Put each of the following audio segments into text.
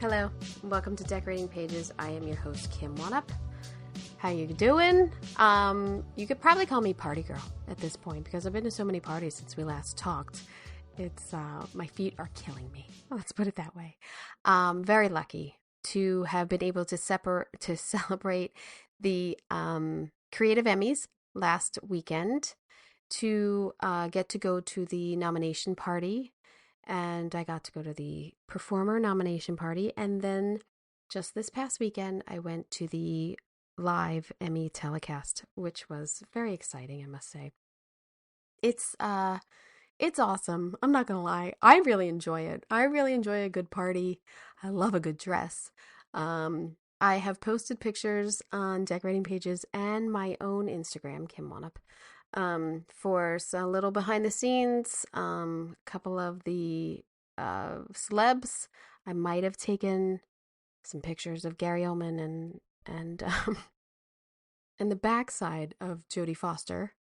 Hello, welcome to Decorating Pages. I am your host, Kim Wanup. How you doing? You could probably call me party girl at this point because I've been to so many parties since we last talked. It's my feet are killing me. Let's put it that way. Very lucky to have been able to celebrate the Creative Emmys last weekend, to get to go to the nomination party. And I got to go to the performer nomination party. And then just this past weekend, I went to the live Emmy telecast, which was very exciting, I must say. It's awesome. I'm not going to lie. I really enjoy it. I really enjoy a good party. I love a good dress. I have posted pictures on Decorating Pages and my own Instagram, Kim Wanup, for a little behind the scenes, a couple of the celebs. I might have taken some pictures of Gary Oldman and the backside of Jodie Foster.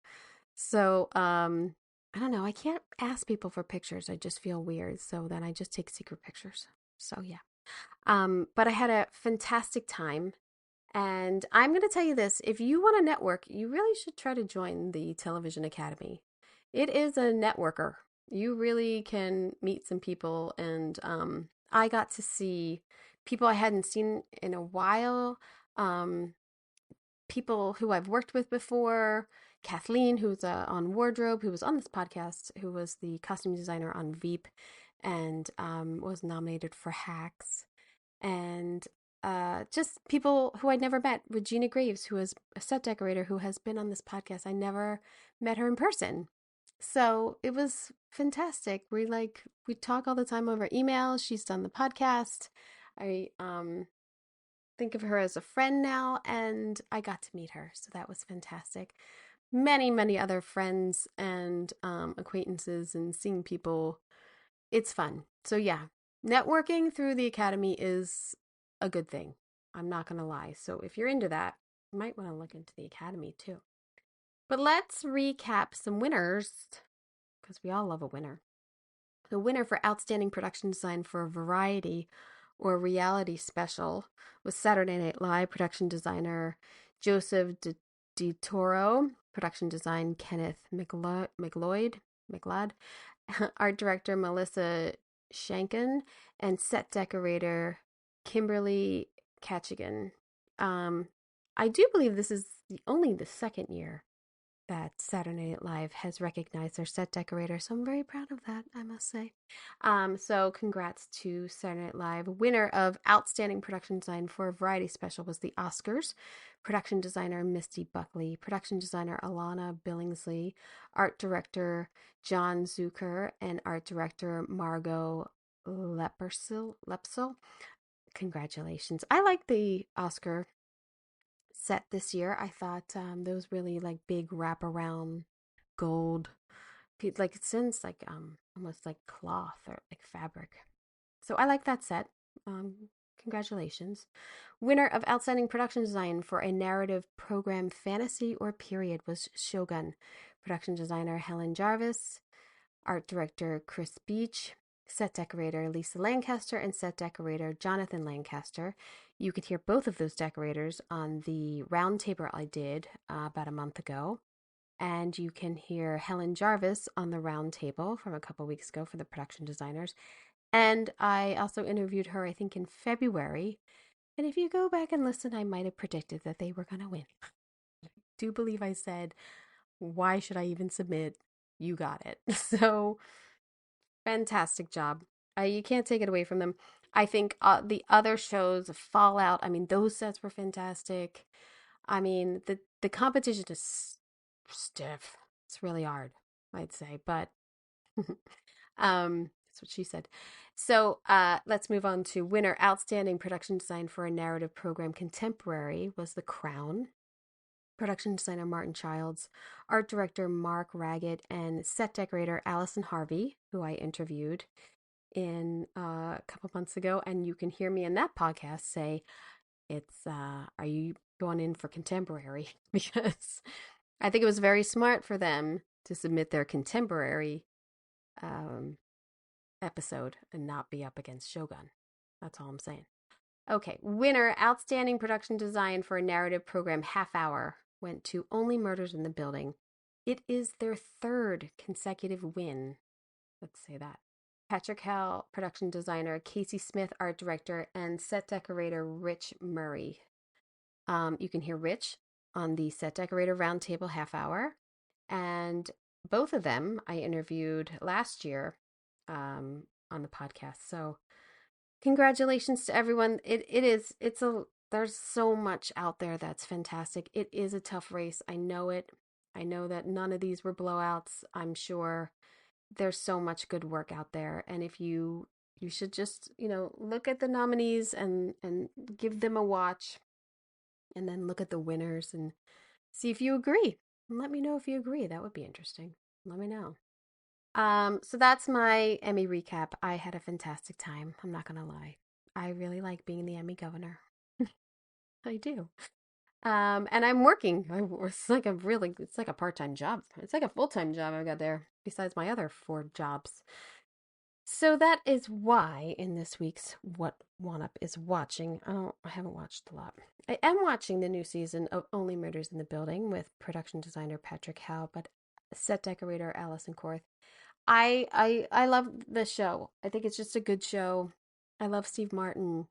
So I don't know. I can't ask people for pictures. I just feel weird. So then I just take secret pictures. So yeah. But I had a fantastic time. And I'm going to tell you this, if you want to network, you really should try to join the Television Academy. It is a networker. You really can meet some people, and I got to see people I hadn't seen in a while, people who I've worked with before, Kathleen, who's on Wardrobe, who was on this podcast, who was the costume designer on Veep, and was nominated for Hacks, and just people who I'd never met. Regina Graves, who is a set decorator who has been on this podcast. I never met her in person. So it was fantastic. We talk all the time over email. She's done the podcast. I think of her as a friend now, and I got to meet her. So that was fantastic. Many, many other friends and acquaintances, and seeing people. It's fun. So yeah, networking through the Academy is a good thing. I'm not going to lie. So if you're into that, you might want to look into the Academy too. But let's recap some winners, because we all love a winner. The winner for Outstanding Production Design for a Variety or Reality Special was Saturday Night Live production designer Joseph DiToro, production design Kenneth McLeod, art director Melissa Shanken, and set decorator Kimberly Katchigan. I do believe this is only the second year that Saturday Night Live has recognized their set decorator, so I'm very proud of that, I must say. So congrats to Saturday Night Live. Winner of Outstanding Production Design for a Variety Special was the Oscars. Production designer Misty Buckley, production designer Alana Billingsley, art director John Zucker, and art director Margot Lepsel. Congratulations. I like the Oscar set this year. I thought those really like big wraparound gold, like it sounds like almost like cloth or like fabric. So I like that set. Congratulations. Winner of Outstanding Production Design for a Narrative Program Fantasy or Period was Shogun. Production designer Helen Jarvis, art director Chris Beach, set decorator Lisa Lancaster, and set decorator Jonathan Lancaster. You could hear both of those decorators on the roundtable I did about a month ago. And you can hear Helen Jarvis on the roundtable from a couple weeks ago for the production designers. And I also interviewed her, I think, in February. And if you go back and listen, I might have predicted that they were going to win. I do believe I said, why should I even submit? You got it. So fantastic job. You can't take it away from them. I think the other shows, Fallout, I mean, those sets were fantastic. I mean, the competition is stiff. It's really hard, I'd say, but that's what she said. So let's move on to winner Outstanding Production Design for a Narrative Program Contemporary was The Crown. Production designer Martin Childs, art director Mark Raggett, and set decorator Allison Harvey, who I interviewed in a couple months ago. And you can hear me in that podcast say, are you going in for contemporary? Because I think it was very smart for them to submit their contemporary episode and not be up against Shogun. That's all I'm saying. Okay, winner, outstanding production design for a narrative program half hour went to Only Murders in the Building. It is their third consecutive win. Let's say that. Patrick Howell, production designer, Casey Smith, art director, and set decorator Rich Murray. You can hear Rich on the set decorator roundtable half hour. And both of them I interviewed last year on the podcast. So congratulations to everyone. There's so much out there that's fantastic. It is a tough race. I know it. I know that none of these were blowouts. I'm sure there's so much good work out there. And if you should just, look at the nominees and give them a watch and then look at the winners and see if you agree. And let me know if you agree. That would be interesting. Let me know. So that's my Emmy recap. I had a fantastic time. I'm not gonna lie. I really like being the Emmy governor. I do. And I'm working. It's like a part-time job. It's like a full-time job I've got there, besides my other four jobs. So that is why in this week's What One Up is watching. I haven't watched a lot. I am watching the new season of Only Murders in the Building with production designer Patrick Howe, but set decorator Allison Korth. I love the show. I think it's just a good show. I love Steve Martin.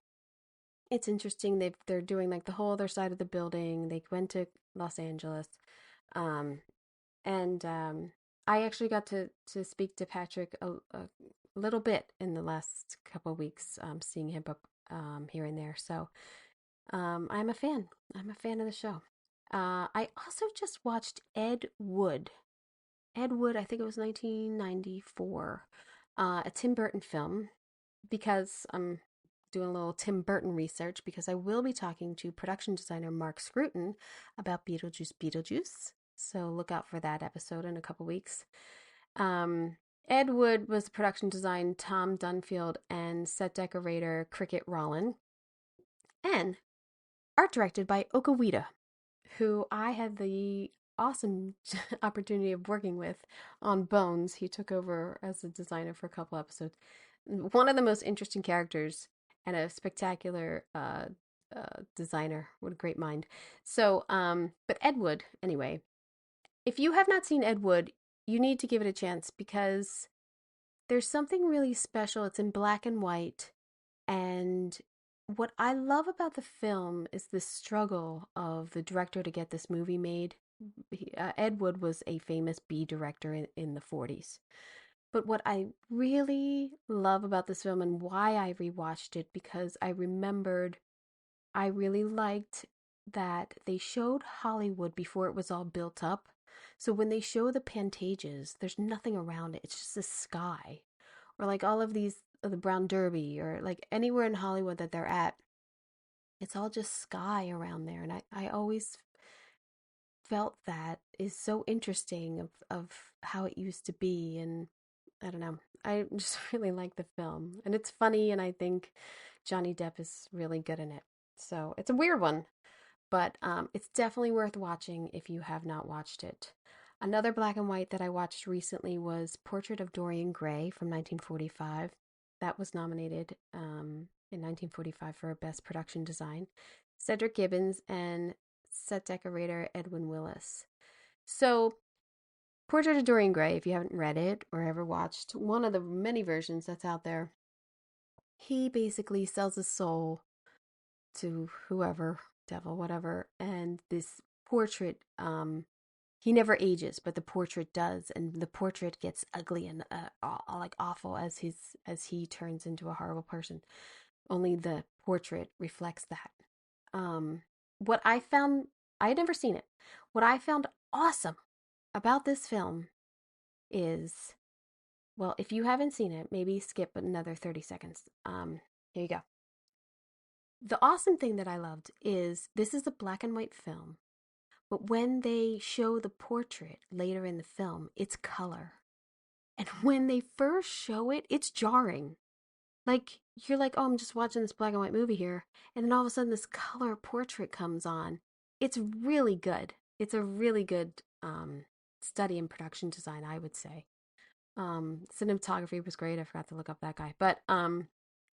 It's interesting. They're doing like the whole other side of the building. They went to Los Angeles. Um, and I actually got to speak to Patrick a little bit in the last couple of weeks, seeing him up here and there. So I'm a fan. I'm a fan of the show. I also just watched Ed Wood. Ed Wood, I think it was 1994, a Tim Burton film, because I'm doing a little Tim Burton research because I will be talking to production designer Mark Scruton about Beetlejuice. So look out for that episode in a couple weeks. Ed Wood was the production design, Tom Dunfield, and set decorator Cricket Rollin, and art directed by Oka Wida, who I had the awesome opportunity of working with on Bones. He took over as a designer for a couple episodes. One of the most interesting characters and a spectacular designer. What a great mind. So, but Ed Wood, anyway, if you have not seen Ed Wood, you need to give it a chance because there's something really special. It's in black and white. And what I love about the film is the struggle of the director to get this movie made. Ed Wood was a famous B director in the 40s. But what I really love about this film and why I rewatched it, because I remembered I really liked that they showed Hollywood before it was all built up. So when they show the Pantages, there's nothing around it. It's just the sky. Or like all of these, the Brown Derby, or like anywhere in Hollywood that they're at, it's all just sky around there. And I always felt that is so interesting of how it used to be. And I don't know. I just really like the film. And it's funny, and I think Johnny Depp is really good in it. So it's a weird one, but it's definitely worth watching if you have not watched it. Another black and white that I watched recently was Portrait of Dorian Gray from 1945. That was nominated in 1945 for Best Production Design. Cedric Gibbons and set decorator Edwin Willis. So, Portrait of Dorian Gray, if you haven't read it or ever watched one of the many versions that's out there, he basically sells his soul to whoever, devil, whatever, and this portrait, he never ages, but the portrait does, and the portrait gets ugly and like awful as he turns into a horrible person. Only the portrait reflects that. What I found, I had never seen it. What I found awesome about this film is, well, if you haven't seen it, maybe skip another 30 seconds. Here you go. The awesome thing that I loved is this is a black and white film, but when they show the portrait later in the film, it's color. And when they first show it, it's jarring. Like, you're like, oh, I'm just watching this black and white movie here. And then all of a sudden, this color portrait comes on. It's really good. It's a really good study in production design, I would say. Cinematography was great. I forgot to look up that guy. But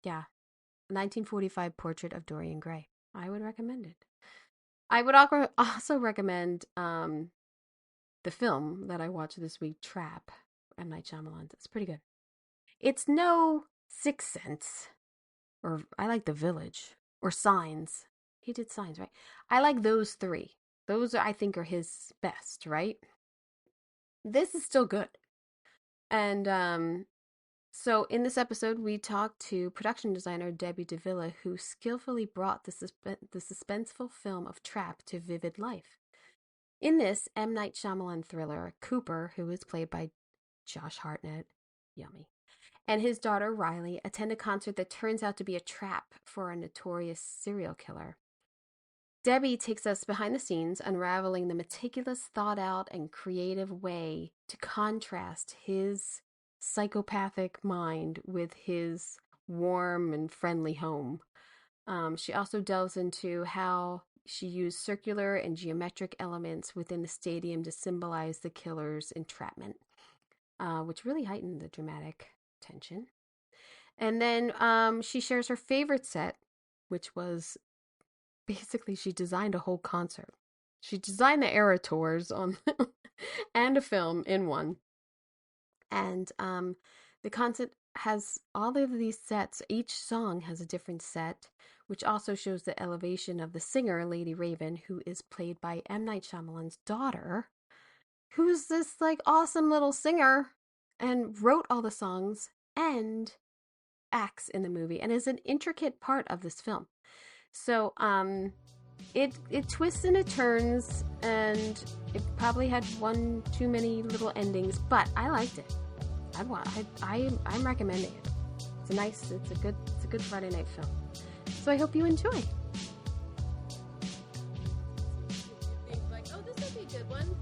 yeah, 1945 Portrait of Dorian Gray. I would recommend it. I would also recommend the film that I watched this week, Trap, M. Night Shyamalan. It's pretty good. It's no Sixth Sense, or I like The Village, or Signs. He did Signs, right? I like those three. Those, I think, are his best, right? This is still good. And so in this episode, we talked to production designer Debbie DeVilla, who skillfully brought the suspenseful film of Trap to vivid life. In this M. Night Shyamalan thriller, Cooper, who is played by Josh Hartnett, yummy, and his daughter Riley attend a concert that turns out to be a trap for a notorious serial killer. Debbie takes us behind the scenes, unraveling the meticulous, thought out, and creative way to contrast his psychopathic mind with his warm and friendly home. She also delves into how she used circular and geometric elements within the stadium to symbolize the killer's entrapment, which really heightened the dramatic tension. And then she shares her favorite set, which was basically she designed a whole concert. She designed the era tours on and a film in one. And the concert has all of these sets. Each song has a different set, which also shows the elevation of the singer, Lady Raven, who is played by M. Night Shyamalan's daughter, who's this like awesome little singer and wrote all the songs and acts in the movie and is an intricate part of this film. So it twists and it turns, and it probably had one too many little endings, but I liked it. I'm recommending it. It's a good Friday night film. So I hope you enjoy. You think like, oh, this would be a good one.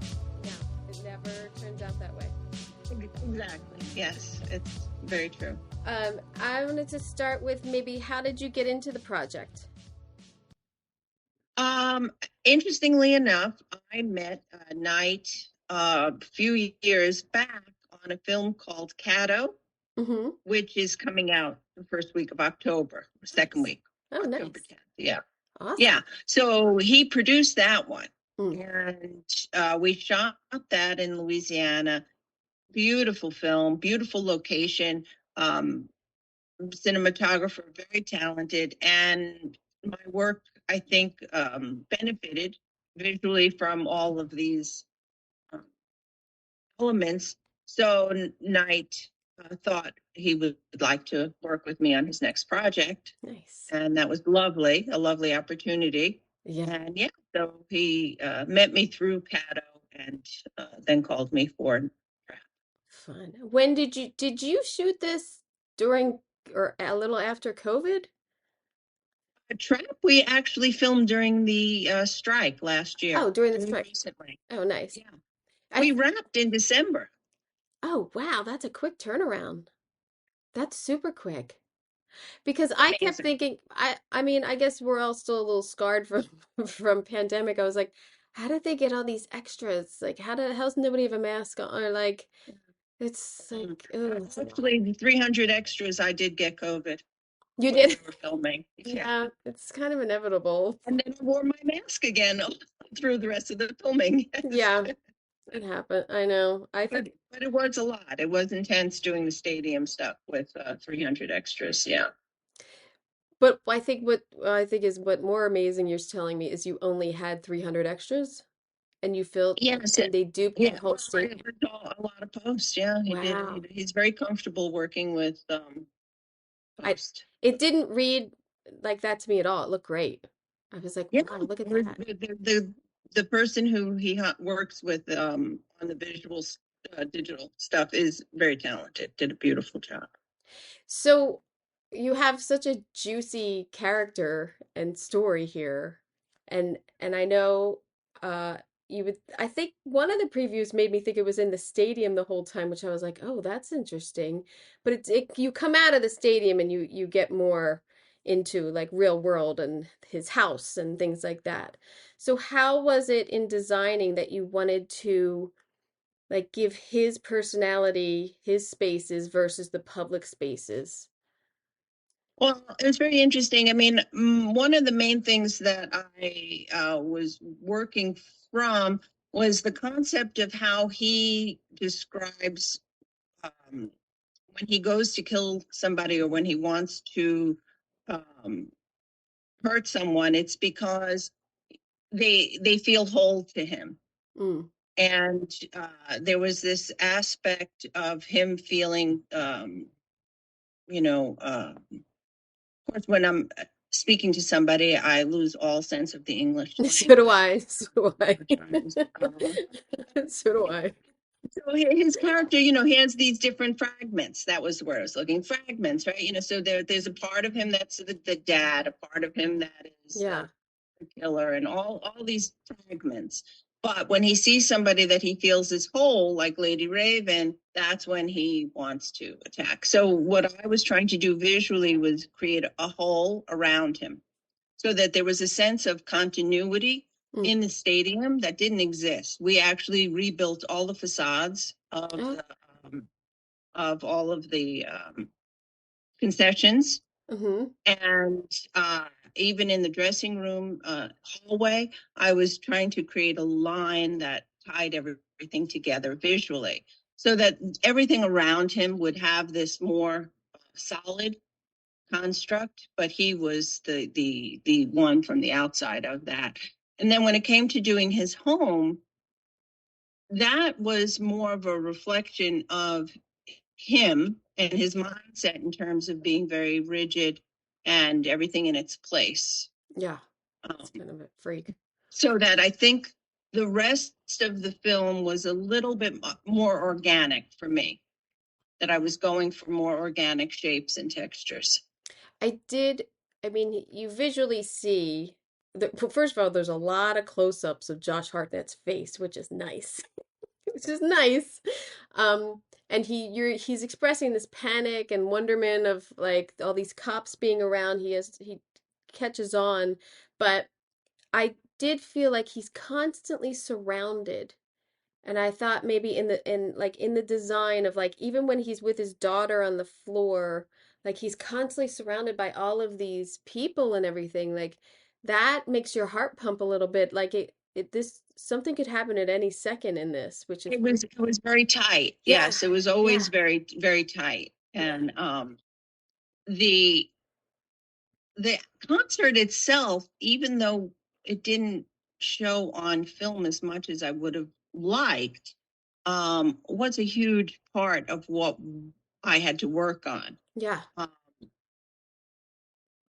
Yeah, it never turns out that way. Exactly. Yes, it's very true. I wanted to start with maybe how did you get into the project? Interestingly enough, I met Knight a few years back on a film called Cato, Mm-hmm. which is coming out the first week of October, second week, Oh, October nice. 10th. Yeah. Awesome. Yeah. So he produced that one. Mm. And we shot that in Louisiana. Beautiful film, beautiful location. Cinematographer, very talented, and my work, I think, benefited visually from all of these elements. So Knight thought he would like to work with me on his next project. Nice. And that was lovely, a lovely opportunity. Yeah. And yeah, so he met me through Cato and then called me for Fun. When did you shoot this during or a little after COVID? Trap. We actually filmed during the strike last year. Oh, during the Very strike. recently. Oh, nice. Yeah. I We wrapped in December. Oh, wow, that's a quick turnaround. That's super quick. Because I kept Amazing. thinking, I mean, I guess we're all still a little scarred from from pandemic. I was like, how did they get all these extras? Like, how's nobody have a mask on? Or like, it's like, ugh, it's a lot. Actually, the 300 extras, I did get COVID You when we did? were filming. Yeah. Yeah, it's kind of inevitable. And then I wore my mask again through the rest of the filming. Yeah, it happened. I know. I think, But it was a lot. It was intense doing the stadium stuff with 300 extras. Yeah. but I think is what more amazing you're telling me is you only had 300 extras and you filled Yes. and they duped the Yeah. whole stadium. A lot of posts. Yeah, he did. Wow. He's very comfortable working with I post. It didn't read like that to me at all. It looked great. I was like, Yeah, wow, look at that. the person who he works with on the visuals, digital stuff is very talented. Did a beautiful job. So you have such a juicy character and story here. And I know you would I think one of the previews made me think it was in the stadium the whole time, which I was like, "Oh, that's interesting." But you come out of the stadium and you get more into like real world and his house and things like that. So how was it in designing that you wanted to like give his personality, his spaces versus the public spaces? Well, it was very interesting. I mean, one of the main things that I was working from was the concept of how he describes when he goes to kill somebody or when he wants to um, hurt someone. It's because they feel whole to him. Mm. And there was this aspect of him feeling, of course, when I'm speaking to somebody, I lose all sense of the English So do language. I. So do I. Apologize. So do I. So his character, he has these different fragments. That was where I was looking. Fragments, right? So there's a part of him that's the dad, a part of him that is Yeah. the killer, and all these fragments. But when he sees somebody that he feels is whole, like Lady Raven, that's when he wants to attack. So what I was trying to do visually was create a hole around him so that there was a sense of continuity Mm. in the stadium that didn't exist. We actually rebuilt all the facades Oh. of all of the concessions, Mm-hmm. and even in the dressing room hallway, I was trying to create a line that tied everything together visually, so that everything around him would have this more solid construct, but he was the one from the outside of that. And then when it came to doing his home, that was more of a reflection of him and his mindset in terms of being very rigid and everything in its place. Yeah. It's Um, kind of a freak. so that I think the rest of the film was a little bit more organic for me, that I was going for more organic shapes and textures. I did, I mean, you visually see first of all, there's a lot of close-ups of Josh Hartnett's face, which is nice. Which is nice. And he's expressing this panic and wonderment of like all these cops being around. He catches on, but I did feel like he's constantly surrounded. And I thought maybe in the design of like even when he's with his daughter on the floor, like he's constantly surrounded by all of these people and everything. Like that makes your heart pump a little bit. Like it this something could happen at any second in this, which is It was very tight. yeah, Yes, it was yeah, always very very tight. yeah, And the the concert itself, even though it didn't show on film as much as I would have liked, was a huge part of what I had to work on. yeah, Um,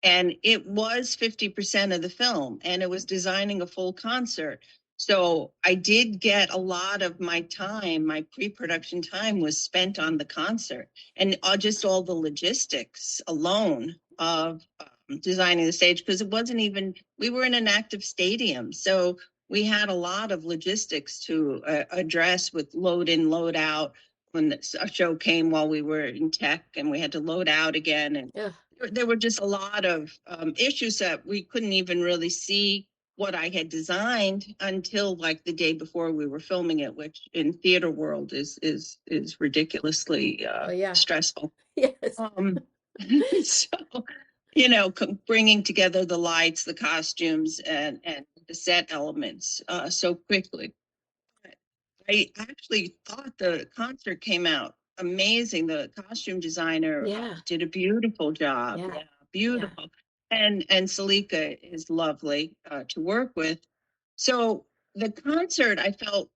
and it was 50% of the film, and it was designing a full concert. So I did get a lot of my time. My pre-production time was spent on the concert, and just all the logistics alone of designing the stage, because it wasn't even, we were in an active stadium, so we had a lot of logistics to address with load in, load out. When a show came while we were in tech, and we had to load out again, and yeah, there were just a lot of issues that we couldn't even really see what I had designed until like the day before we were filming it, which in theater world is ridiculously oh yeah, stressful. yes, Um, so bringing together the lights, the costumes, and the set elements so quickly. I actually thought the concert came out amazing. The costume designer yeah, did a beautiful job. yeah, Yeah, yeah, beautiful. And Salika is lovely to work with. So the concert, I felt,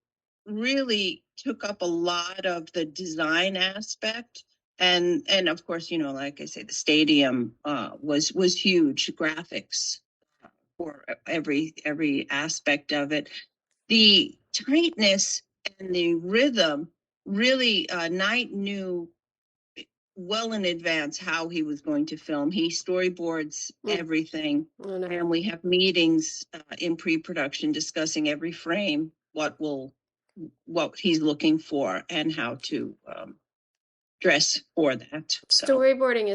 really took up a lot of the design aspect. And of course, like I say, the stadium was huge. Graphics for every aspect of it. The tightness and the rhythm, really, Knight knew well in advance how he was going to film. He storyboards mm, everything, oh no, and we have meetings in pre-production discussing every frame, what he's looking for and how to dress for that. So storyboarding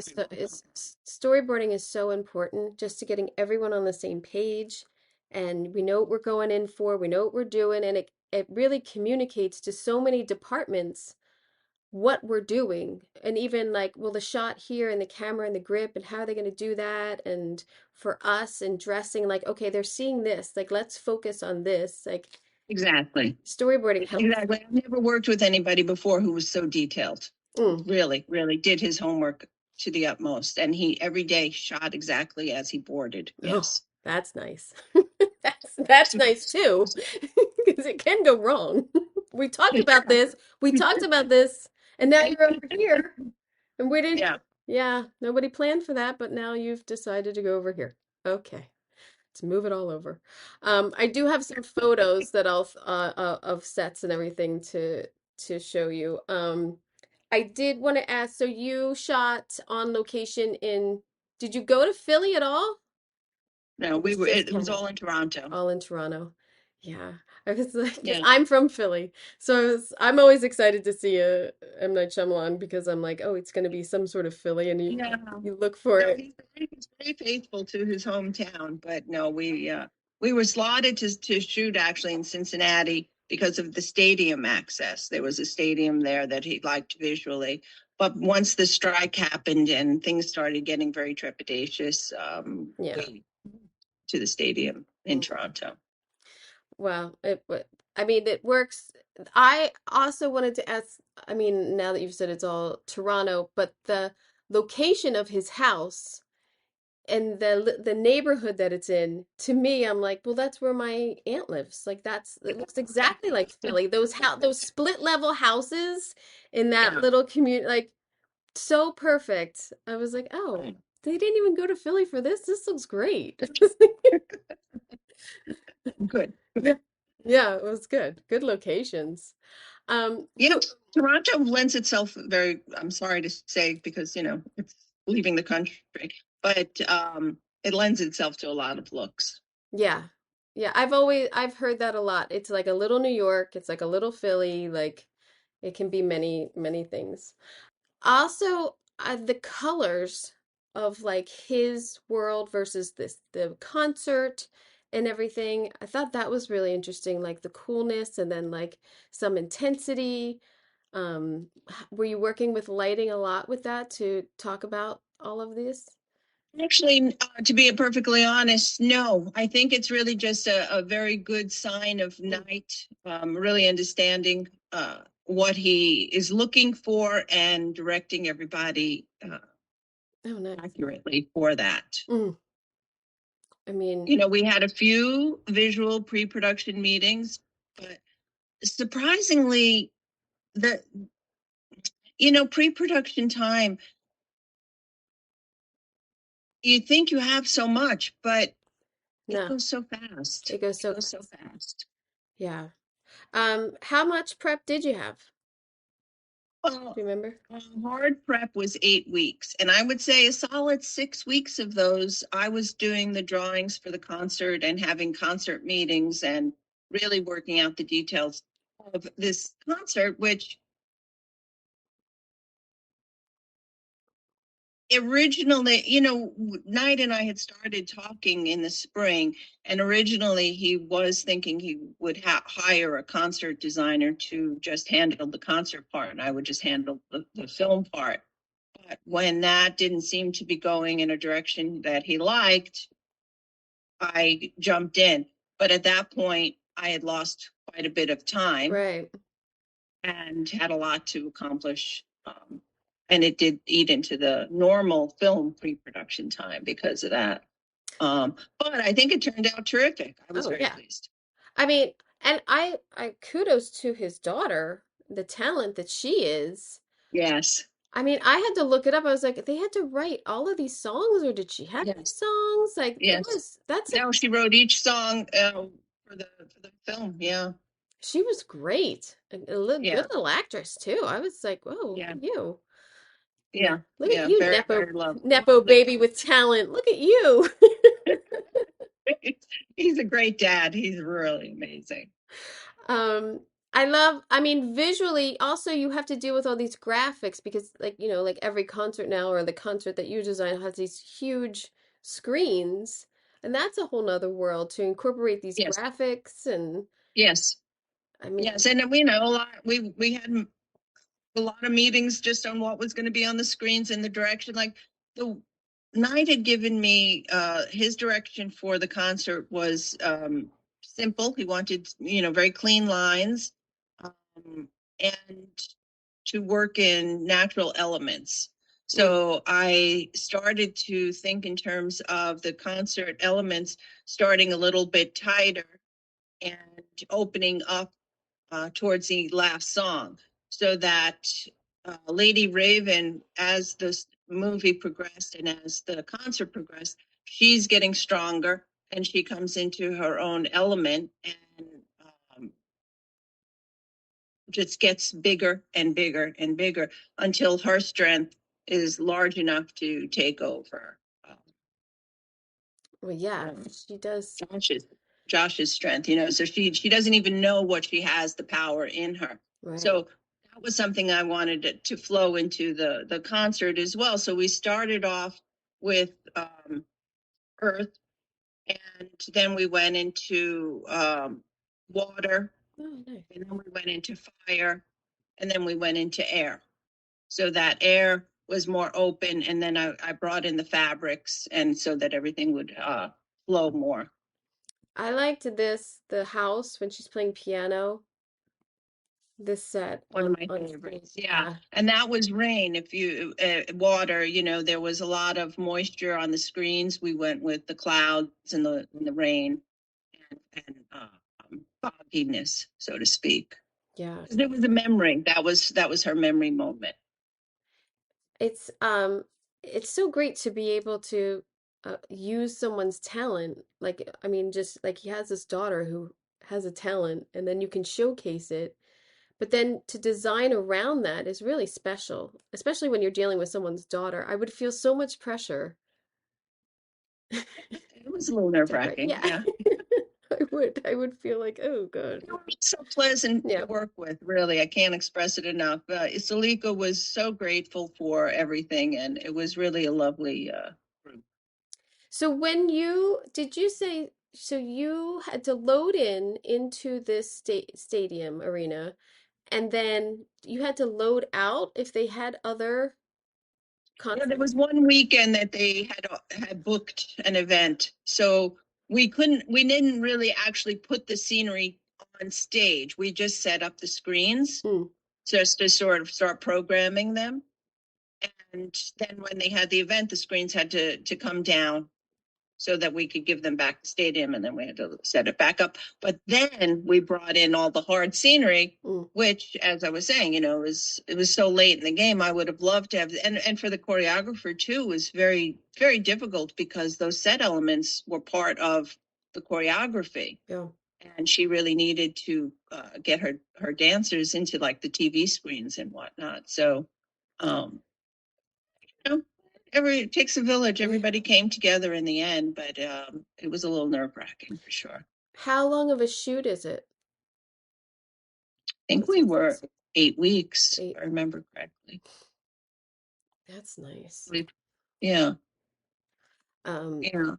is so important just to getting everyone on the same page, and we know what we're going in for, we know what we're doing, and it really communicates to so many departments what we're doing. And even like, well, the shot here and the camera and the grip and how are they going to do that? And for us and dressing, like, okay, they're seeing this. Like, let's focus on this. Like, Exactly. storyboarding helps. Exactly. I've never worked with anybody before who was so detailed. Mm. Really, really did his homework to the utmost. And he every day shot exactly as he boarded. Oh, Yes. that's nice. That's nice too, because it can go wrong. We talked about this. We talked about this, and now you're over here, and we didn't. Yeah. Yeah, nobody planned for that, but now you've decided to go over here. Okay, let's move it all over. I do have some photos that I'll of sets and everything to show you. I did want to ask, so you shot on location in, did you go to Philly at all? No, Or we was were just it was Canada? all in Toronto. All in Toronto. Yeah. I was like, because Yeah. I'm from Philly. So I'm always excited to see a M. Night Shyamalan because I'm like, oh, it's going to be some sort of Philly, and Yeah. you look for No, it. he's very faithful to his hometown, but no, we were slotted to shoot actually in Cincinnati because of the stadium access. There was a stadium there that he liked visually. But once the strike happened and things started getting very trepidatious, Yeah. we to the stadium in Mm. Toronto. Well, I mean, it works. I also wanted to ask, I mean, now that you've said it's all Toronto, but the location of his house and the neighborhood that it's in, to me, I'm like, well, that's where my aunt lives. Like that's, it looks exactly like Philly. Those split level houses in that Yeah. little community, like so perfect. I was like, oh, they didn't even go to Philly for this. This looks great. Good. Yeah. Good. Yeah, it was good. Good locations. Yeah, Who, Toronto lends itself very, I'm sorry to say, because, it's leaving the country, but it lends itself to a lot of looks. yeah. Yeah, I've heard that a lot. It's like a little New York, it's like a little Philly, like it can be many, many things. Also, the colors of like his world versus the concert and everything. I thought that was really interesting, like the coolness and then like some intensity. Were you working with lighting a lot with that to talk about all of this? Actually, to be perfectly honest, no. I think it's really just a very good sign of Mm. Night, really understanding what he is looking for and directing everybody Oh, nice. accurately for that. Mm. I mean, We had a few visual pre-production meetings, but surprisingly, the pre-production time, you think you have so much, but it no, goes so fast. it goes It so goes so fast. fast. Yeah. How much prep did you have? Well, Do you remember? hard prep was 8 weeks, and I would say a solid 6 weeks of those, I was doing the drawings for the concert and having concert meetings and really working out the details of this concert, which originally, Knight and I had started talking in the spring, and originally he was thinking he would hire a concert designer to just handle the concert part, and I would just handle the film part. But when that didn't seem to be going in a direction that he liked, I jumped in. But at that point, I had lost quite a bit of time Right. and had a lot to accomplish. And it did eat into the normal film pre-production time because of that. But I think it turned out terrific. I was Oh, very yeah. pleased. I mean, and I kudos to his daughter, the talent that she is. Yes. I mean, I had to look it up. I was like, they had to write all of these songs, or did she have these Yes. songs? Like, Yes. that's a, No, she wrote each song for the film. Yeah. she was great. A good Yeah. little actress too. I was like, whoa, look Yeah. at you. Yeah. Yeah. Look at Yeah. you, Very, Nepo, very lovely. Nepo baby with talent. Look at you. He's a great dad. He's really amazing. Um, I mean, visually, also you have to deal with all these graphics because, like, like every concert now or the concert that you design has these huge screens, and that's a whole nother world to incorporate these Yes. graphics. And Yes. I mean, Yes. And we know a lot. We had a lot of meetings just on what was going to be on the screens and the direction. Like the Knight had given me his direction for the concert was simple. He wanted, very clean lines, and to work in natural elements. Mm, So I started to think in terms of the concert elements starting a little bit tighter and opening up towards the last song, so that Lady Raven, as this movie progressed and as the concert progressed, she's getting stronger and she comes into her own element and um, just gets bigger and bigger and bigger until her strength is large enough to take over well, yeah, um, she does. Josh's Josh's strength. So she doesn't even know what she has the power in her. Right. So that was something I wanted to flow into the concert as well. So we started off with earth, and then we went into water, Oh, nice. and then we went into fire, and then we went into air. So that air was more open, and then I brought in the fabrics, and so that everything would flow more. I liked the house when she's playing piano. This set One of my on screen. favorites. Yeah. Yeah, And that was rain. If you, water, there was a lot of moisture on the screens. We went with the clouds and the rain and fogginess, so to speak. yeah. There was a memory. That was her memory moment. It's it's so great to be able to use someone's talent. Like, I mean, just like he has this daughter who has a talent, and then you can showcase it. But then to design around that is really special, especially when you're dealing with someone's daughter. I would feel so much pressure It was a little nerve to write. wracking. Yeah, Yeah. I would. I would feel like, oh God. They were so pleasant Yeah. to work with, really. I can't express it enough. Salika was so grateful for everything, and it was really a lovely group. So when you did you say so you had to load in into this stadium arena and then you had to load out if they had other Yeah, there concerts? was one weekend that they had booked an event, so we didn't really actually put the scenery on stage. We just set up the screens Mm, just to sort of start programming them. And then when they had the event, the screens had to come down so that we could give them back the stadium, and then we had to set it back up. But then we brought in all the hard scenery, mm, which, as I was saying, it was so late in the game. I would have loved to have, and for the choreographer too, was very very difficult because those set elements were part of the choreography, yeah. and she really needed to get her dancers into like the TV screens and whatnot. So, um, know, it takes a village. Yeah. Everybody came together in the end, but it was a little nerve wracking for sure. How long of a shoot is it? I think Was we it were 8 weeks, if eight? I remember correctly. That's nice. Yeah, Um, yeah,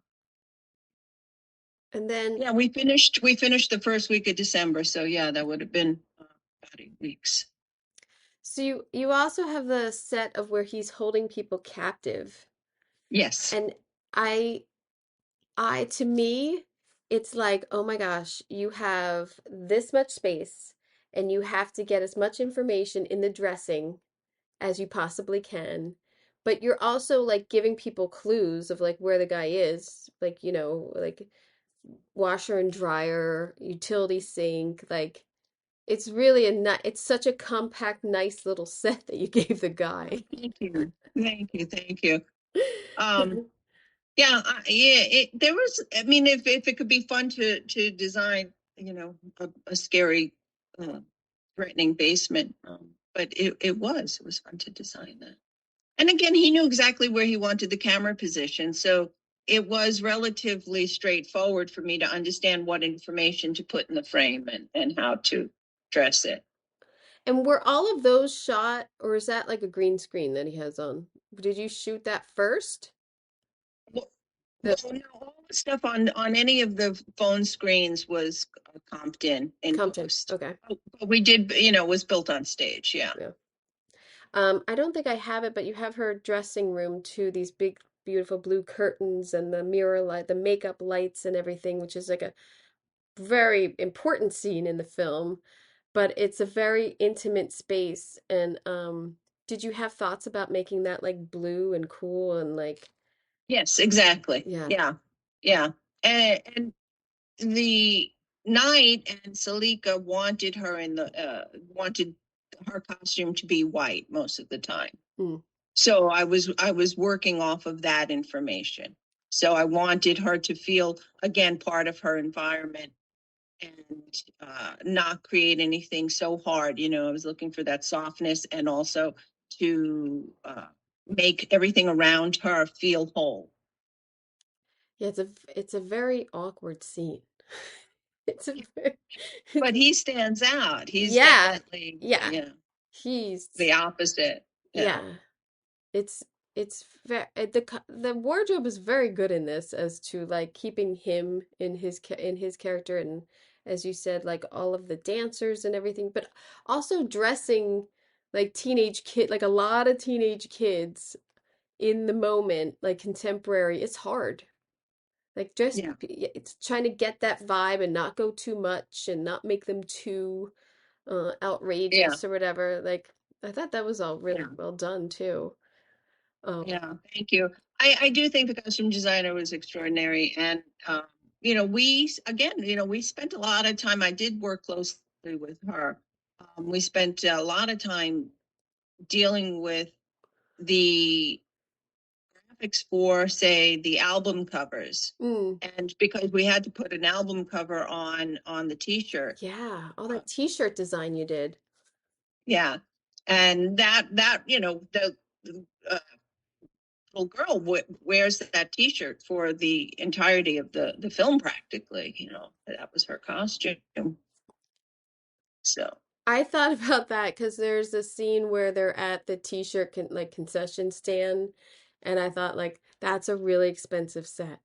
and then yeah. We finished the first week of December, so yeah, that would have been about 8 weeks. so you also have the set of where he's holding people captive. Yes. And I to me, it's like, oh my gosh, you have this much space and you have to get as much information in the dressing as you possibly can. But you're also like giving people clues of like where the guy is, like, like washer and dryer, utility sink, like it's really it's such a compact, nice little set that you gave the guy. Thank you, thank you, thank you. Um, Yeah, yeah. There was. I mean, if it could be fun to design, a scary, uh, threatening basement, but it was fun to design that. And again, he knew exactly where he wanted the camera position, so it was relatively straightforward for me to understand what information to put in the frame and how to dress it. And were all of those shot, or is that like a green screen that he has on? Did you shoot that first? Well, The no, all the stuff on any of the phone screens was comped in Compton. post. Okay. But we did, was built on stage. Yeah. Yeah. I don't think I have it, but you have her dressing room too, these big, beautiful blue curtains and the mirror light, the makeup lights and everything, which is like a very important scene in the film, but it's a very intimate space. And did you have thoughts about making that like blue and cool and like, Yes, exactly. yeah. Yeah, yeah. And the Knight and Salika wanted her costume to be white most of the time. Mm. So I was working off of that information. So I wanted her to feel again part of her environment and not create anything so hard. I was looking for that softness and also to make everything around her feel whole. Yeah, it's a very awkward scene. It's a very, it's But he stands out. He's yeah, definitely, yeah. He's the opposite. Yeah. yeah. It's the wardrobe is very good in this as to like keeping him in in his character, and as you said, like all of the dancers and everything, but also dressing like teenage kid, like a lot of teenage kids in the moment, like contemporary. It's hard. Like just Yeah. it's trying to get that vibe and not go too much and not make them too Yeah. outrageous or whatever. Like I thought that was all really Yeah. well done too. Um, Yeah. Thank you. I do think the costume designer was extraordinary. And, we spent a lot of time. I did work closely with her. We spent a lot of time dealing with the graphics for, say, the album covers. mm. And because we had to put an album cover on the t-shirt. Yeah, all Uh, that t-shirt design you did. yeah. And that the uh, little girl wears that t-shirt for the entirety of the film practically. That was her costume. So I thought about that because there's a scene where they're at the t-shirt like concession stand, and I thought like that's a really expensive set.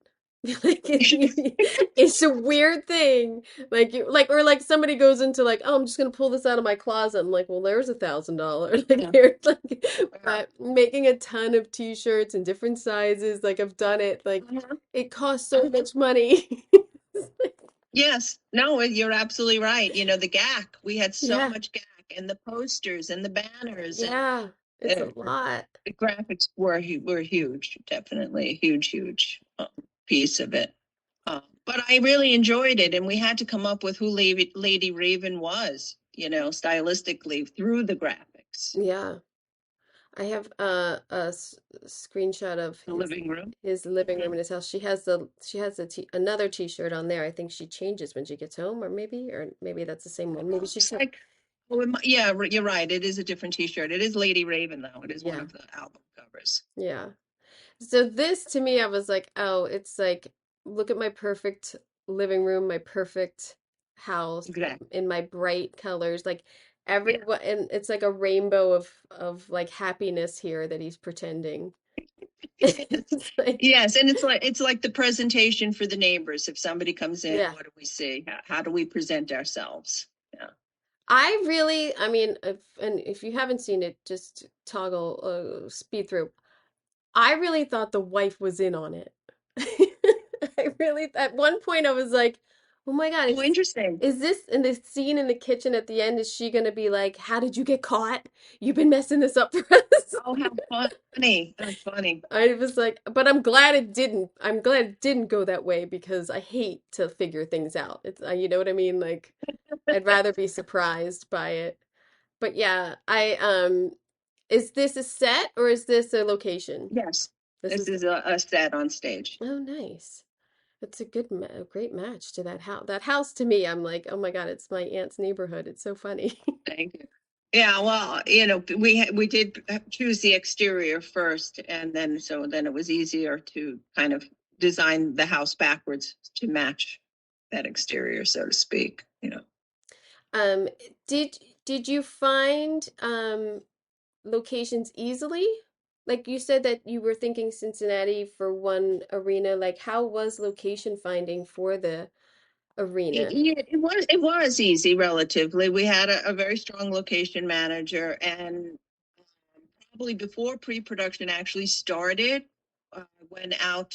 Like it's a weird thing. Like you like or like somebody goes into like, oh, I'm just gonna pull this out of my closet. I'm like, well, there's $1,000. Like yeah. here's like, but making a ton of t-shirts in different sizes, like I've done it. Like Uh-huh. it costs so much money. Yes, no, you're absolutely right. The GAC, we had so Yeah, much GAC and the posters and the banners and yeah, it's a uh, lot. the graphics were huge, definitely a huge piece of it. But I really enjoyed it, and we had to come up with who Lady Raven was, stylistically through the graphics. Yeah. I have screenshot of The living room. his living room Mhm. in his house. She has another t-shirt on there. I think she changes when she gets home, or maybe that's the same one. Maybe she Looks took like, oh, yeah, you're right. It is a different T-shirt. It is Lady Raven, though. It is one yeah. of the album covers. Yeah. So this to me, I was like, oh, it's like look at my perfect living room, my perfect house Exactly. in my bright colors, like Yeah. everyone, and it's like a rainbow of like happiness here that he's pretending. It's like, Yes, and it's like the presentation for the neighbors. If somebody comes in, yeah. what do we see? How do we present ourselves? Yeah. I mean, if you haven't seen it, just toggle speed through. I really thought the wife was in on it. I really, at one point, I was like, oh my God, Oh, interesting. is this in this scene in the kitchen at the end? Is she gonna be like, how did you get caught? You've been messing this up for us. Oh, how funny! How funny! I was like, but I'm glad it didn't. I'm glad it didn't go that way because I hate to figure things out. It's, you know what I mean? Like, I'd rather be surprised by it. But yeah, is this a set or is this a location? Yes, This this is, is a set on stage. oh, nice. It's a a great match to that house. That house to me, I'm like, oh my God, it's my aunt's neighborhood. It's so funny. Thank you. Yeah, well, we did choose the exterior first, and then it was easier to kind of design the house backwards to match that exterior, so to speak. Um, did did you find locations easily? Like you said that you were thinking Cincinnati for one arena. Like how was location finding for the arena? It was easy relatively. We had a very strong location manager, and probably before pre-production actually started, went out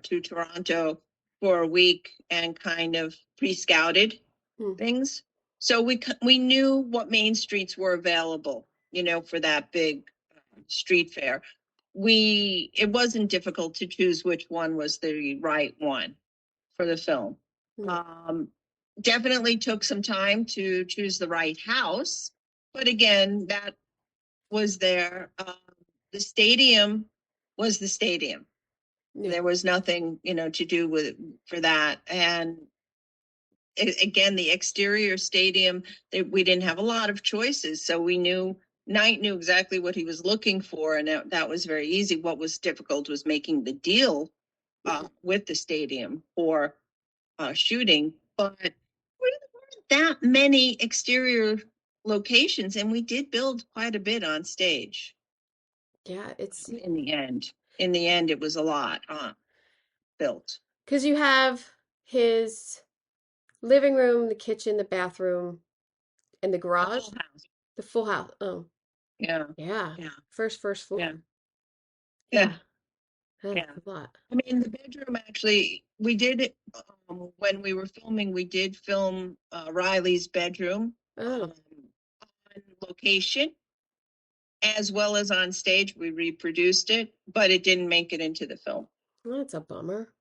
to Toronto for a week and kind of pre-scouted Hmm. things. So we knew what main streets were available, for that big street fair. It wasn't difficult to choose which one was the right one for the film. Hmm. Um, Definitely took some time to choose the right house, but again, that was there. The stadium was the stadium. Yeah. There was nothing, to do with for that. And again, the exterior stadium, we didn't have a lot of choices, so Knight knew exactly what he was looking for, and that was very easy. What was difficult was making the deal with the stadium for shooting, but there weren't that many exterior locations, and we did build quite a bit on stage. Yeah, it's In the end, it was a lot built. because you have his living room, the kitchen, the bathroom, and the The garage, whole house. the full house. Oh, Yeah, yeah. yeah, First yeah, floor. yeah, Yeah, that's yeah. a lot. I mean, the bedroom actually, we did it when we were filming. We did film Riley's bedroom Oh, on location as well as on stage. We reproduced it, but it didn't make it into the film. well, that's a bummer.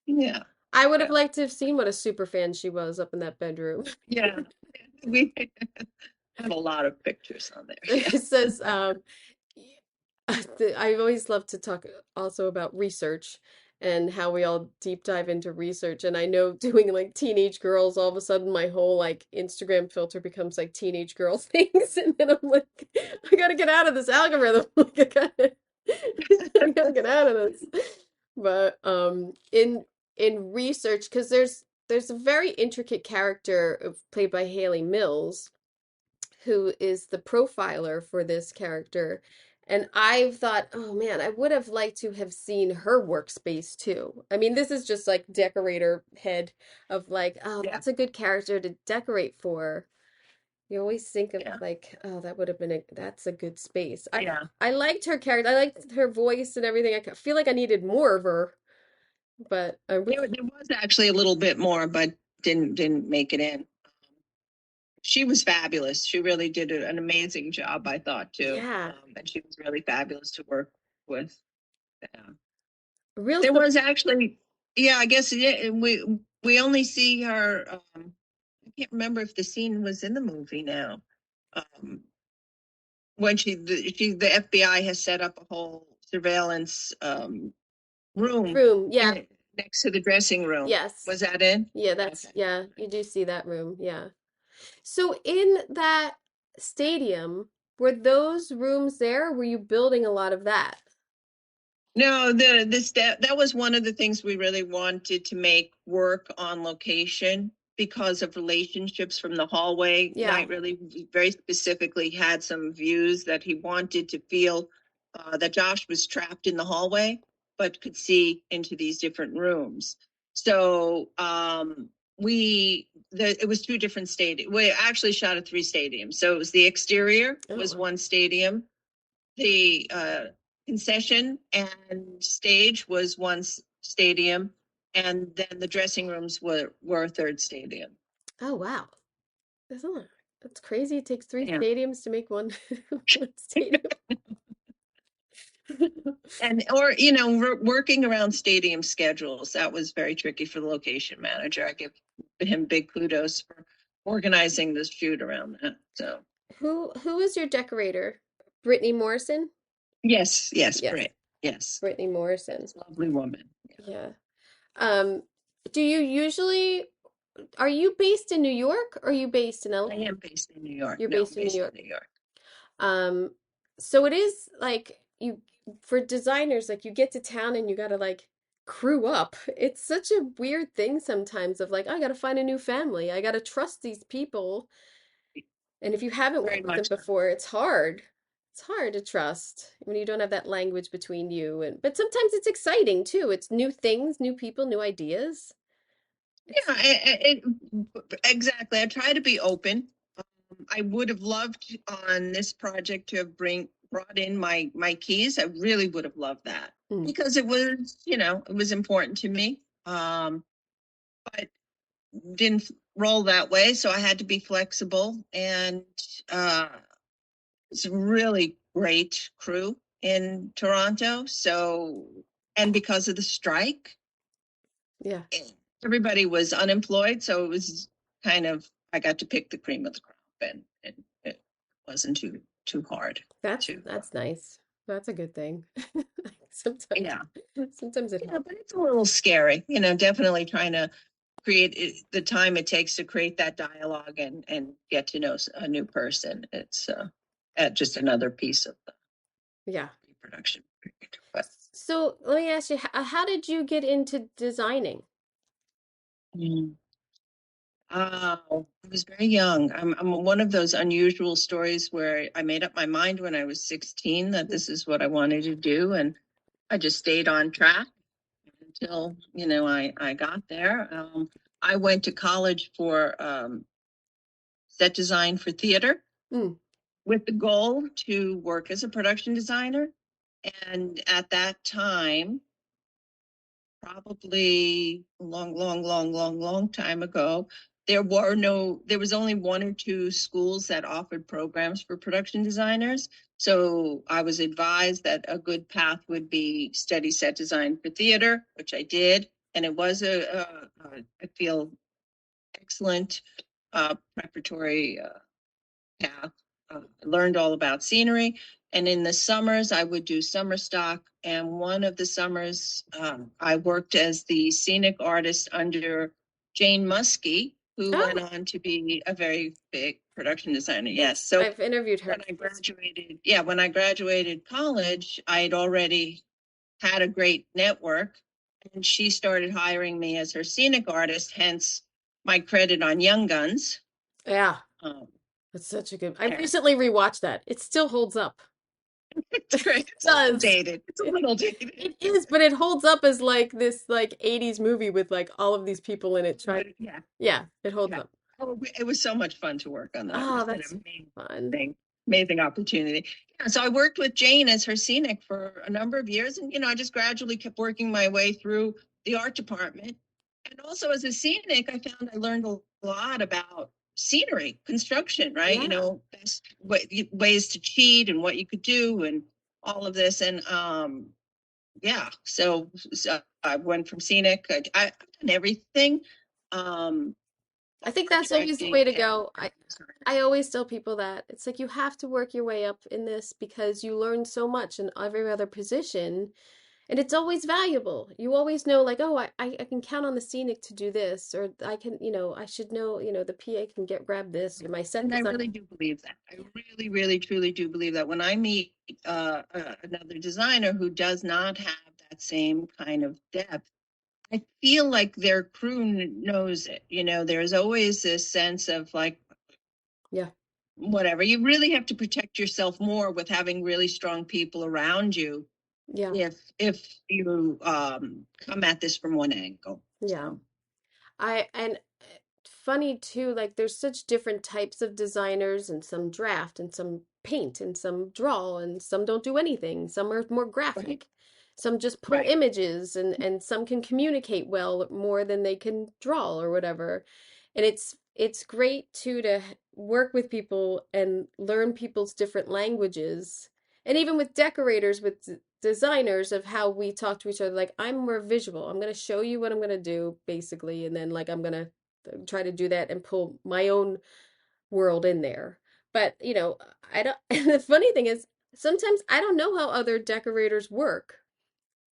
Yeah, I would have yeah, liked to have seen what a super fan she was up in that bedroom. yeah. We have a lot of pictures on there. Yeah, It says, I always love to talk also about research and how we all deep dive into research. And I know doing like teenage girls, all of a sudden my whole like Instagram filter becomes like teenage girl things. And then I'm like, I gotta get out of this algorithm. Like, I gotta get out of this. But in research, because there's a very intricate character played by Haley Mills who is the profiler for this character. And I've thought, oh man, I would have liked to have seen her workspace too. I mean, this is just like decorator head of like, oh, yeah, that's a good character to decorate for. You always think of yeah, like, oh, that would have been that's a good space. yeah. I liked her character. I liked her voice and everything. Feel like I needed more of her, but I wish, There was actually a little bit more, but didn't make it in. She was fabulous. She really did an amazing job, I thought too, yeah, and she was really fabulous to work with. Yeah. real There was actually, yeah, I guess yeah, we only see her. I can't remember if the scene was in the movie now. Um, when the FBI has set up a whole surveillance room room. Yeah, next to the dressing room. yes. Was that in? Yeah, that's Okay. yeah, you do see that room. Yeah. So in that stadium, were those rooms there? Were you building a lot of that? No, that was one of the things we really wanted to make work on location because of relationships from the hallway. Yeah. Knight really very specifically had some views that he wanted to feel that Josh was trapped in the hallway, but could see into these different rooms. So it was two different stadiums. We actually shot at three stadiums. So it was the exterior Oh, was wow. one stadium, the concession and stage was one stadium, and then the dressing rooms were a third stadium. Oh, wow. Isn't that, that's crazy. It takes three Yeah, stadiums to make one one stadium. and or working around stadium schedules, that was very tricky for the location manager. I give him big kudos for organizing this shoot around that. So Who is your decorator? Brittany Morrison? yes, Yes, Britt, yes, Brittany Morrison. this lovely woman. Yeah. Um, do you usually are you based in New York or are you based in I LA? am based in New York. You're No, based in New based in York. New York. Um, so it is like you for designers, like you get to town and you gotta like crew up. It's such a weird thing sometimes of like, I gotta find a new family. I gotta trust these people. And if you haven't Very worked with them much so. before, it's hard. It's hard to trust when you don't have that language between you and but sometimes it's exciting too. It's new things, new people, new ideas. It's Yeah, exactly. I try to be open. I would have loved on this project to have brought in my keys, I really would have loved that Mm. because it was, it was important to me. But didn't roll that way, so I had to be flexible. And uh, it's a really great crew in Toronto. So, and because of the strike, Yeah. everybody was unemployed, so it was kind of I got to pick the cream of the crop, and it wasn't too hard That's to. that's nice. That's a good thing. Sometimes Yeah, sometimes it yeah, helps. but it's a little scary, definitely trying to create the time it takes to create that dialogue and get to know a new person. It's just another piece of the Yeah. production. But So let me ask you, how did you get into designing? mm, I was very young. I'm one of those unusual stories where I made up my mind when I was 16 that this is what I wanted to do, and I just stayed on track until I got there. I went to college for set design for theater Mm. with the goal to work as a production designer. And at that time, probably a long, long, long, long, long time ago, there was only one or two schools that offered programs for production designers. So I was advised that a good path would be study set design for theater, which I did. And it was I feel, excellent preparatory path. Learned all about scenery. And in the summers, I would do summer stock. And one of the summers, I worked as the scenic artist under Jane Muskie, who went Oh, on to be a very big production designer. Yes. yes, So I've interviewed her. when I graduated college, I had already had a great network. And she started hiring me as her scenic artist, hence my credit on Young Guns. Yeah, Um, that's such a good. I yeah. recently rewatched that. It still holds up. It's great. It It's a little does. dated. It's a It, little dated. it is, but it holds up as like this like 80s movie with like all of these people in it trying. But yeah, Yeah, it holds yeah. up. Oh, it was so much fun to work on that. It Oh, was an that's fun. amazing opportunity. Yeah, so I worked with Jane as her scenic for a number of years, and I just gradually kept working my way through the art department. And also as a scenic, I found I learned a lot about scenery construction, right? Yeah. Best ways to cheat and what you could do and all of this. And yeah, so I went from scenic. I've done everything. Um, I think art that's always the directing way to and go. I always tell people that it's like you have to work your way up in this because you learn so much in every other position, and it's always valuable. You always know, like, oh, I can count on the scenic to do this, or I can, I should know, the PA can grab this, or my set and I design. really do believe that. I really, really, truly do believe that when I meet another designer who does not have that same kind of depth, I feel like their crew knows it. There's always this sense of like, Yeah, whatever. You really have to protect yourself more with having really strong people around you yeah, if you come at this from one angle. yeah. So And funny too, like there's such different types of designers, and some draft, and some paint, and some draw, and some don't do anything. Some are more right, graphic. Some just pull right. images, and some can communicate well more than they can draw or whatever. And it's great too to work with people and learn people's different languages. And even with decorators, with designers, of how we talk to each other, like I'm more visual. I'm going to show you what I'm going to do basically, and then like I'm going to try to do that and pull my own world in there. But, I don't, and the funny thing is, sometimes I don't know how other decorators work.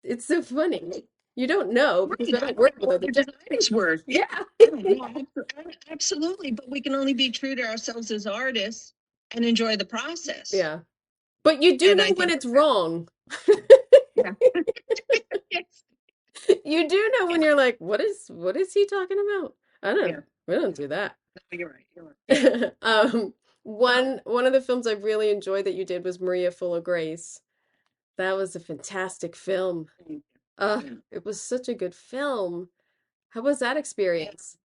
It's so funny. You don't know because Right. I I don't don't work know with what other the decorators. designers were. Yeah. Yeah. I don't know. Absolutely. But we can only be true to ourselves as artists and enjoy the process. Yeah. But you do And know I when think it's wrong. yeah. Yes. You do know when you're like, what is he talking about? I don't Yeah. we don't do that. No, you're right. You're right. Yeah. Um, Uh, one of the films I really enjoyed that you did was Maria Full of Grace. That was a fantastic film. yeah. It was such a good film. How was that Yeah. experience?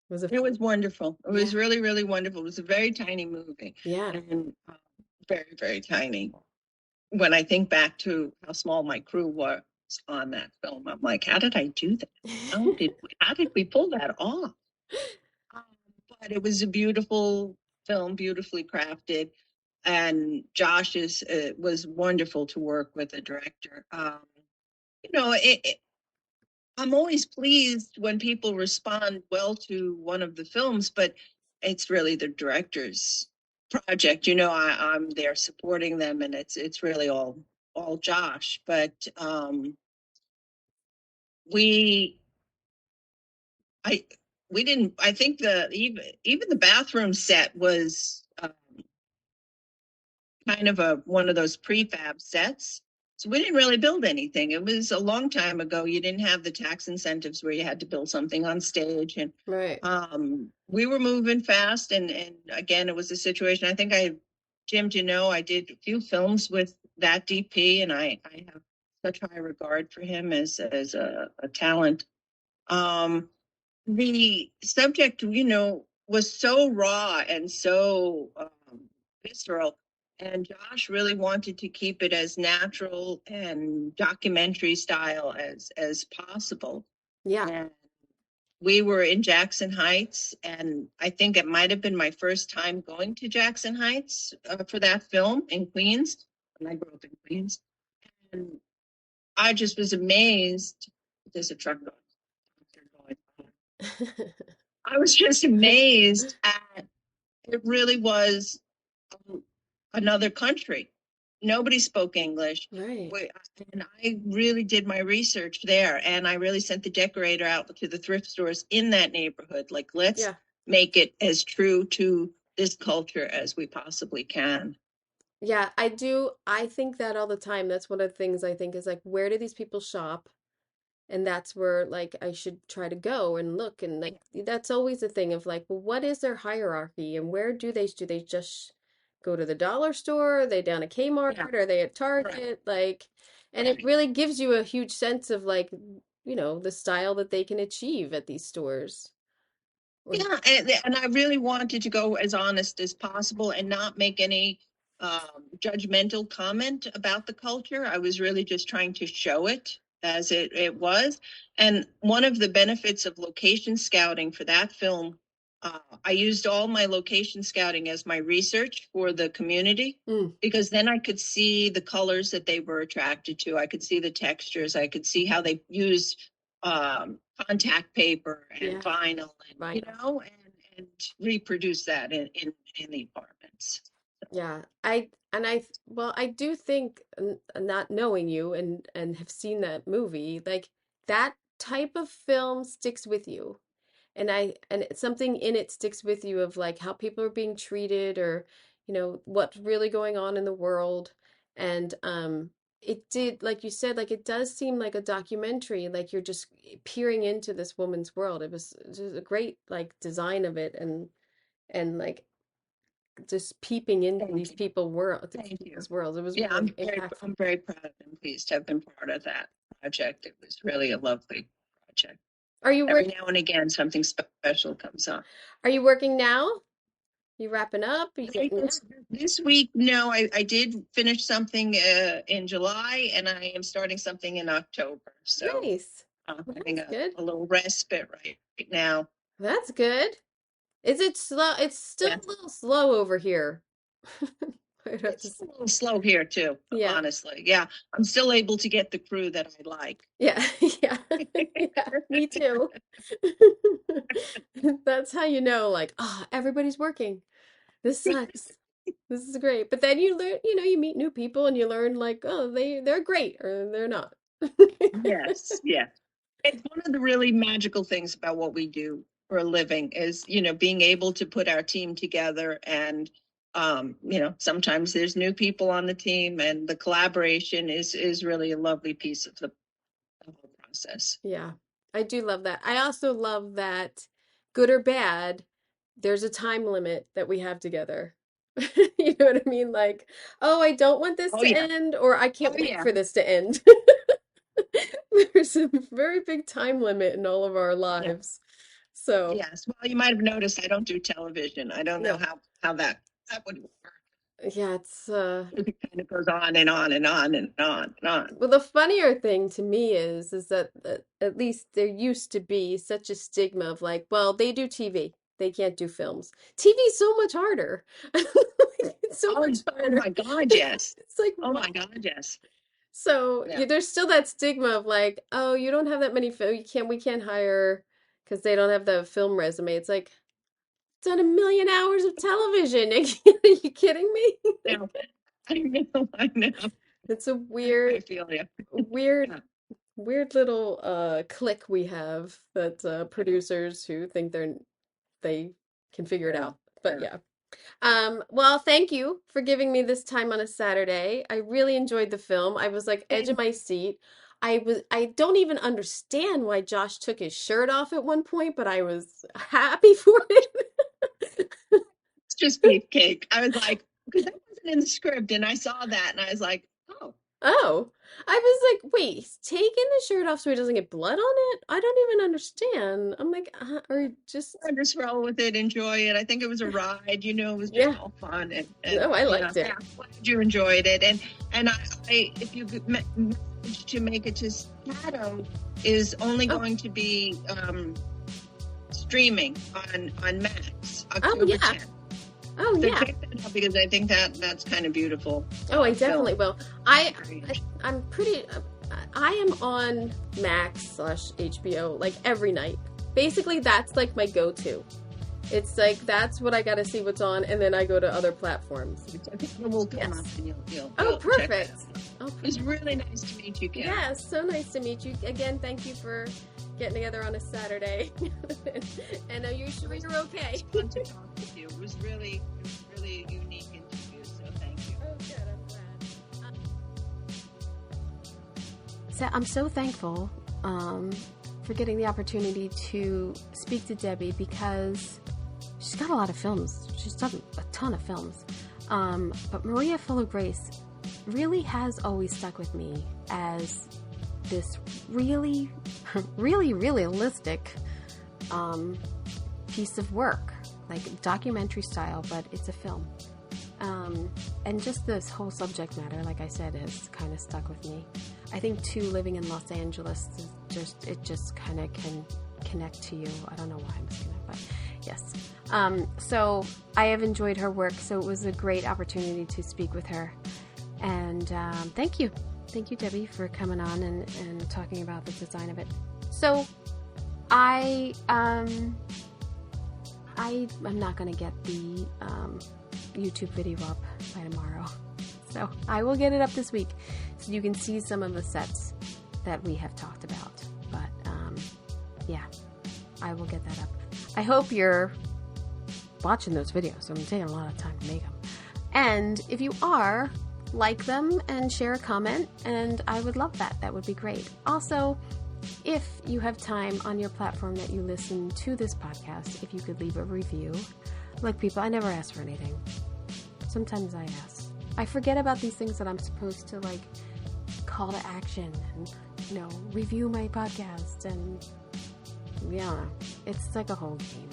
Was it It fun? was wonderful. It Yeah. was really, really wonderful. It was a very tiny movie. Yeah. And very, very tiny. When I think back to how small my crew was on that film, I'm like, how did I do that? How did we pull that off? Um, but it was a beautiful film, beautifully crafted, and Josh is was wonderful to work with the director. You know, I'm always pleased when people respond well to one of the films, but it's really the director's project. You know, I'm there supporting them, and it's really all Josh. But we I we didn't. I think the even the bathroom set was kind of a one of those prefab sets. So we didn't really build anything. It was a long time ago. You didn't have the tax incentives where you had to build something on stage, and Right. we were moving fast. And again, it was a situation. I think Jim, you know, I did a few films with that DP, and I have such high regard for him as a talent. Um, the subject, you know, was so raw and so visceral. And Josh really wanted to keep it as natural and documentary style as possible. Yeah. And we were in Jackson Heights, and I think it might have been my first time going to Jackson Heights for that film in Queens. And I grew up in Queens, and I just was amazed. There's a truck going. I was just amazed at it really was another country. Nobody spoke English. Right. And I really did my research there. And I really sent the decorator out to the thrift stores in that neighborhood. Like, let's Yeah. make it as true to this culture as we possibly can. Yeah, I do. I think that all the time. That's one of the things I think is like, where do these people shop? And that's where like I should try to go and look and like that's always the thing of like, well, what is their hierarchy and where do they just go to the dollar store? Are they down at Kmart? Yeah, Are they at right, Target? Like, and it right. really gives you a huge sense of like, the style that they can achieve at these stores. Or Yeah, and I really wanted to go as honest as possible and not make any judgmental comment about the culture. I was really just trying to show it as it was. And one of the benefits of location scouting for that film, I used all my location scouting as my research for the community Mm, because then I could see the colors that they were attracted to. I could see the textures. I could see how they used contact paper and yeah, vinyl and vinyl. and reproduce that in the apartments. Yeah, well, I do think, not knowing you and have seen that movie, like that type of film sticks with you. Something in it sticks with you of like how people are being treated or, what's really going on in the world. And it did, like you said, like it does seem like a documentary, like you're just peering into this woman's world. It was a great like design of it and like just peeping into Thank you. these Thank you. people's worlds. It was Yeah, really impactful. I'm very proud and pleased to have been part of that project. It was really a lovely project. Are you Every work now and again, something special comes up. are you working now? You wrapping up? Are you getting This, this week, no, I did finish something in July, and I am starting something in October. So nice? I'm Well, having that's good. a little respite right now. That's good. Is it slow? It's still Yeah, a little slow over here. I'd have to it's a say. little slow here too, Yeah. honestly. Yeah, I'm still able to get the crew that I like. Yeah. Yeah. Yeah. Me too. That's how you know, like, everybody's working. This sucks. This is great. But then you learn, you meet new people and you learn like, oh, they're great or they're not. Yes, yeah. It's one of the really magical things about what we do for a living is, being able to put our team together and sometimes there's new people on the team and the collaboration is really a lovely piece of the whole process. Yeah, I do love that. I also love that, good or bad, there's a time limit that we have together. You know what I mean? Like, oh, I don't want this Oh to yeah. end, or I Oh can't wait yeah. for this to end. There's a very big time limit in all of our Yeah. lives. So, Yes. Well, you might have noticed I don't do television. I don't know no. how that would work. Yeah, it's It kind of goes on and on and on and on and on. well, the funnier thing to me is that at least there used to be such a stigma of like, well, they do TV. They can't do films. TV's so much harder. It's so Oh, much oh harder. my God, yes. It's like, Oh what? my God, yes. So Yeah. there's still that stigma of like, oh, you don't have that many film. We can't hire because they don't have the film resume. It's like, done a million hours of television. Are you kidding me? Now, I know, I know. It's a I feel you. weird Yeah. weird little clique we have that producers who think they can figure it Yeah. out. But yeah. Well, thank you for giving me this time on a Saturday. I really enjoyed the film. I was like edge of Thank my seat. I don't even understand why Josh took his shirt off at one point, but I was happy for it. It's just beefcake. I was like, because that wasn't in the script, and I saw that, and I was like, oh, Oh, I was like, wait, he's taking his shirt off so he doesn't get blood on it? I don't even understand. I'm like, or just, I just roll with it, enjoy it. I think it was a ride, it was just yeah. all fun, and No, I you know, liked it. yeah, glad you enjoyed it, and I if you could manage to make it to Shadow is only Oh, going to be streaming on Max oh October yeah. 10th. Oh So yeah. check that out because I think that's kind of beautiful Oh, I film. definitely will. I'm pretty. I am on Max slash HBO like every night. Basically, that's like my go-to. It's like that's what I got to see what's on, and then I go to other platforms. I think it will come Yes. up and Oh, you'll check that perfect. out. Oh, It was really nice to meet you, Kim. yeah, so nice to meet you again. Thank you for getting together on a Saturday, and are you sure you're okay? It was fun to talk with you. It was really a unique interview, so thank you. Oh, good. I'm glad. So I'm so thankful for getting the opportunity to speak to Debbie because she's got a lot of films. She's done a ton of films. But Maria Full of Grace really has always stuck with me as this really, really realistic piece of work, like documentary style, but it's a film. And just this whole subject matter, like I said, has kind of stuck with me. I think too, living in Los Angeles is just kind of can connect to you. I don't know why I'm saying that, but yes. So I have enjoyed her work. So it was a great opportunity to speak with her. And thank you, Debbie, for coming on and talking about the design of it. So I'm not going to get the YouTube video up by tomorrow. So I will get it up this week so you can see some of the sets that we have talked about. But yeah, I will get that up. I hope you're watching those videos. I'm taking a lot of time to make them. And if you are, like them and share a comment, and I would love that. That would be great. Also, if you have time on your platform that you listen to this podcast, if you could leave a review. Look, people, I never ask for anything. Sometimes I ask. I forget about these things that I'm supposed to, like, call to action and, review my podcast, and, yeah, it's like a whole game.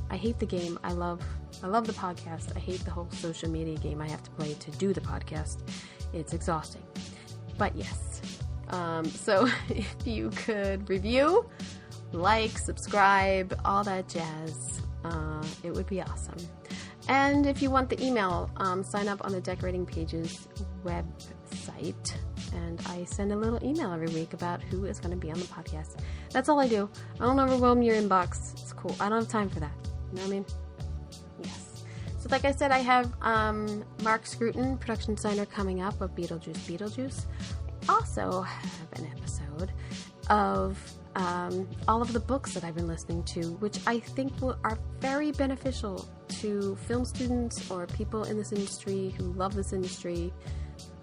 I hate the game. I love the podcast. I hate the whole social media game I have to play to do the podcast. It's exhausting. But yes. So if you could review, like, subscribe, all that jazz, it would be awesome. And if you want the email, sign up on the Decorating Pages website, and I send a little email every week about who is going to be on the podcast. That's all I do. I don't overwhelm your inbox. It's cool. I don't have time for that. You know what I mean? Yes. So like I said, I have Mark Scruton, production designer, coming up of Beetlejuice. I also have an episode of all of the books that I've been listening to, which I think are very beneficial to film students or people in this industry who love this industry.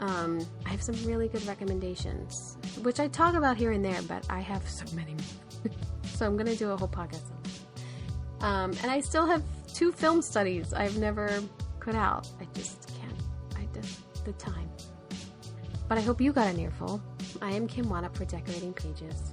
I have some really good recommendations, which I talk about here and there, but I have so many more. So I'm going to do a whole podcast on that. And I still have 2 film studies I've never put out. I just can't. The time. But I hope you got an earful. I am Kim Wanup for Decorating Pages.